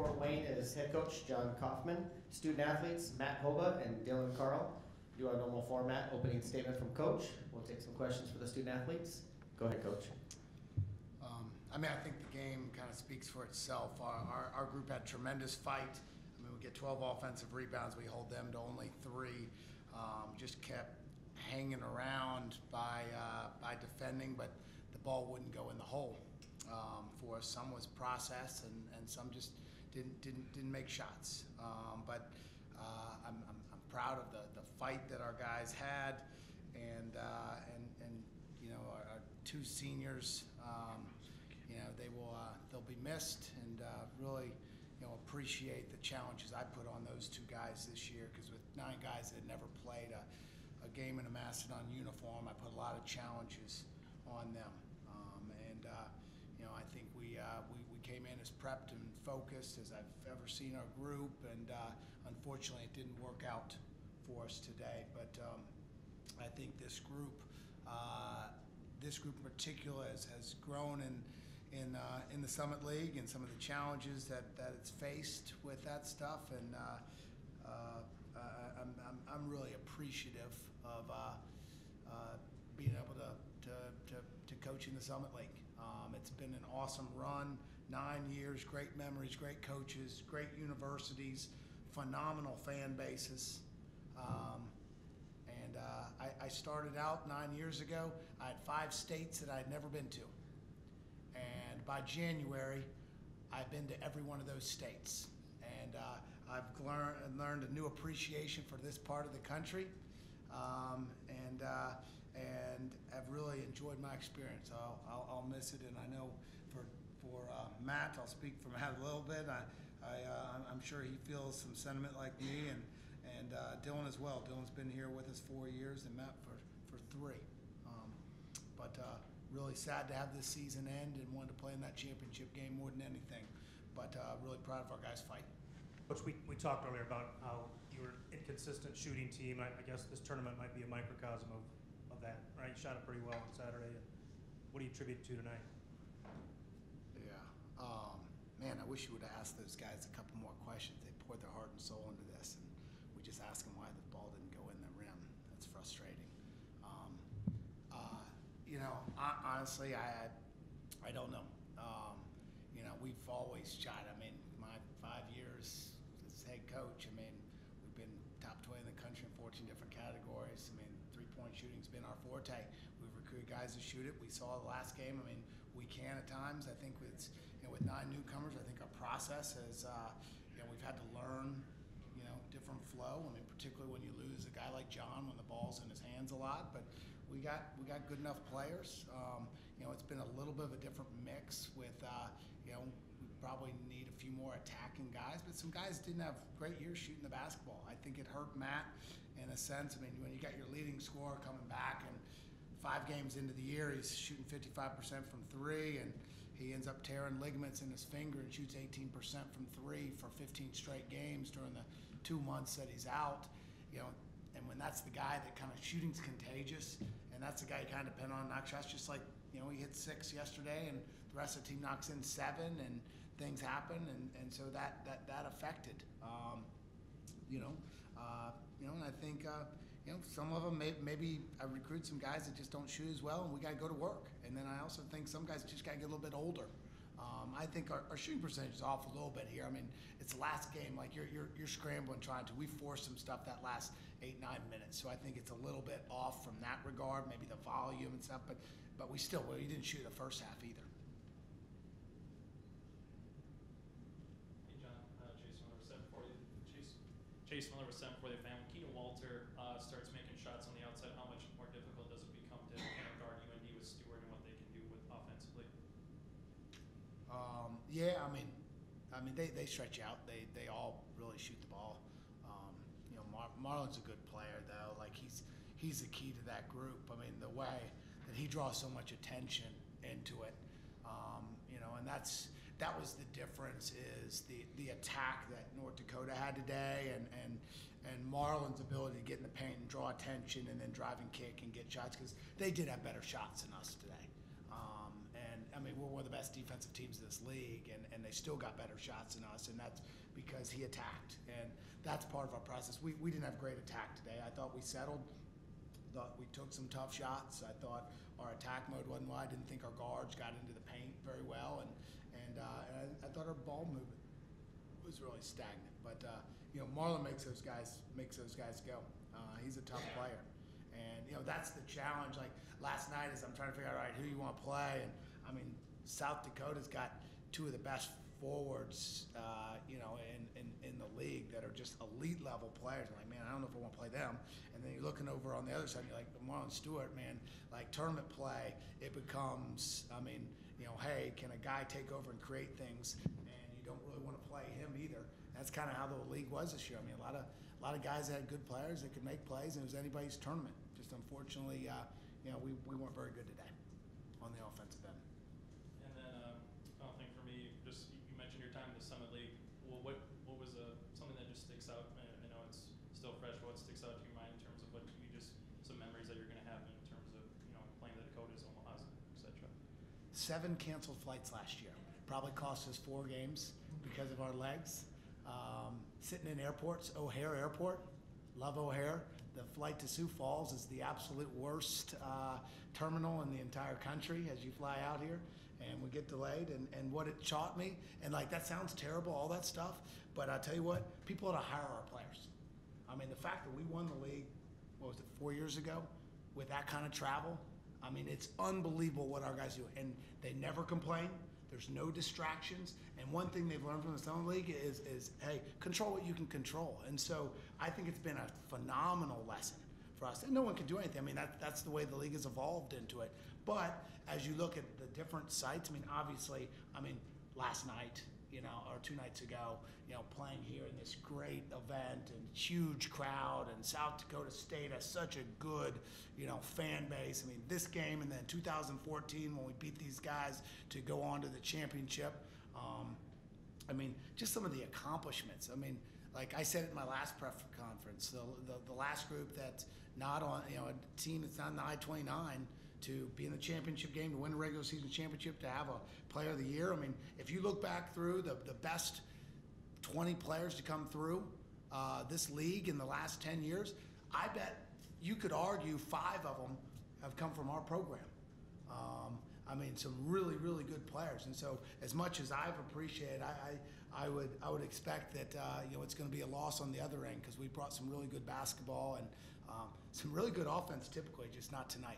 Fort Wayne is head coach Jon Coffman. Student athletes Matt Hoba and Dylan Carl. Do our normal format, opening statement from coach. We'll take some questions for the student athletes. Go ahead, coach. I think the game kind of speaks for itself. Our group had tremendous fight. We get 12 offensive rebounds. We hold them to only 3. Just kept hanging around by defending, but the ball wouldn't go in the hole for us. Some was process, and some just didn't make shots. But I'm proud of the fight that our guys had, and our 2 seniors. They'll be missed, and really appreciate the challenges I put on those 2 guys this year, because with 9 guys that had never played a game in a Mastodon uniform, I put a lot of challenges on them. I think we came in as prepped and focused as I've ever seen our group, and unfortunately it didn't work out for us today. But I think this group in particular has grown in the Summit League, and some of the challenges that it's faced with that stuff, and I'm really appreciative of being able to coach in the Summit League. It's been an awesome run, 9 years, great memories, great coaches, great universities, phenomenal fan bases. I started out 9 years ago. I had 5 states that I'd never been to. And by January, I've been to every one of those states. And I've learned a new appreciation for this part of the country. And I've really enjoyed my experience. I'll miss it, and I know for Matt, I'll speak for Matt a little bit. I'm sure he feels some sentiment like me, and Dylan as well. Dylan's been here with us 4 years, and Matt for 3. But really sad to have this season end, and wanted to play in that championship game more than anything. But really proud of our guys' fight. Coach, we talked earlier about how you were an inconsistent shooting team. I guess this tournament might be a microcosm of that, right? You shot it pretty well on Saturday. What do you attribute it to tonight? Yeah. Man, I wish you would have asked those guys a couple more questions. They poured their heart and soul into this, and we just asked them why the ball didn't go in the rim. That's frustrating. Honestly, I don't know. We've always shot. My 5 years as head coach, we've been top 20 in the country in 14 different categories. 3-point shooting's been our forte. We've recruited guys to shoot it. We saw the last game. We can at times. I think with 9 newcomers, I think our process has, we've had to learn, different flow. Particularly when you lose a guy like Jon when the ball's in his hands a lot. But we got good enough players. It's been a little bit of a different mix with, we probably need a few more attacking guys, but some guys didn't have great years shooting the basketball. I think it hurt Matt in a sense. When you got your leading scorer coming back, and 5 games into the year, he's shooting 55% from 3, and he ends up tearing ligaments in his finger and shoots 18% from 3 for 15 straight games during the 2 months that he's out. And when that's the guy that kind of shooting's contagious, and that's the guy you kind of depend on knock shots, just like, he hit 6 yesterday, and the rest of the team knocks in 7, and things happen, and so that affected. And I think some of them maybe I recruit some guys that just don't shoot as well, and we got to go to work. And then I also think some guys just got to get a little bit older. I think our shooting percentage is off a little bit here. It's the last game. Like you're scrambling trying to. We forced some stuff that last 8-9 minutes, so I think it's a little bit off from that regard. Maybe the volume and stuff, but we didn't shoot the first half either. Hey Jon, Chase Miller was sent for the family. Keenan Walter starts making shots on the outside. How much more difficult does it become to kind of guard UND with Stewart and what they can do with offensively? They stretch out. They all really shoot the ball. Marlon's a good player though. Like he's the key to that group. The way that he draws so much attention into it, and that was the difference, is the attack that North Dakota had today, and Marlon's ability to get in the paint and draw attention, and then drive and kick and get shots, because they did have better shots than us today. I mean, we're one of the best defensive teams in this league, and they still got better shots than us, and that's because he attacked, and that's part of our process. We didn't have great attack today. I thought we settled. Thought we took some tough shots. I thought our attack mode wasn't well. I didn't think our guards got into the paint very well, and I thought our ball movement was really stagnant. But you know, Marlon makes those guys go. He's a tough player, and you know that's the challenge. Like last night, as I'm trying to figure out, all right, who you want to play, and I mean, South Dakota's got two of the best forwards, you know, in the league that are just elite level players. I'm like, man, I don't know if I want to play them. And then you're looking over on the other side, and you're like, Marlon Stewart, man, like tournament play, it becomes, I mean, you know, hey, can a guy take over and create things? And you don't really want to play him either. That's kind of how the league was this year. I mean, a lot of guys that had good players that could make plays, and it was anybody's tournament. Just unfortunately, you know, we weren't very good today on the offensive end. And then final thing for me, just you mentioned your time in the Summit League. Well, what was something that just sticks out? I know it's still fresh, but what sticks out to your mind in terms of what you just some memories that you're going to have in terms of playing the Dakotas, Omahas, etc. 7 canceled flights last year. Probably cost us 4 games because of our legs. Sitting in airports, O'Hare Airport, love O'Hare. The flight to Sioux Falls is the absolute worst terminal in the entire country as you fly out here, and we get delayed. And what it taught me, and like that sounds terrible, all that stuff, but I tell you what, people ought to hire our players. I mean, the fact that we won the league, what was it, 4 years ago, with that kind of travel, I mean, it's unbelievable what our guys do, and they never complain. There's no distractions, and one thing they've learned from the Summer League is hey, control what you can control. And so I think it's been a phenomenal lesson for us. And no one can do anything. I mean, that's the way the league has evolved into it. But as you look at the different sites, I mean, obviously, I mean, last night, or 2 nights ago, playing here in this great event and huge crowd, and South Dakota State has such a good, fan base. I mean, this game, and then 2014 when we beat these guys to go on to the championship. I mean, just some of the accomplishments. I mean, like I said at my last press conference, the last group that's not on, a team that's not in the I-29 to be in the championship game, to win a regular season championship, to have a player of the year. I mean, if you look back through the best 20 players to come through this league in the last 10 years, I bet you could argue 5 of them have come from our program. I mean, some really, really good players. And so as much as I've appreciated, I would expect that, it's going to be a loss on the other end, because we brought some really good basketball and some really good offense typically, just not tonight.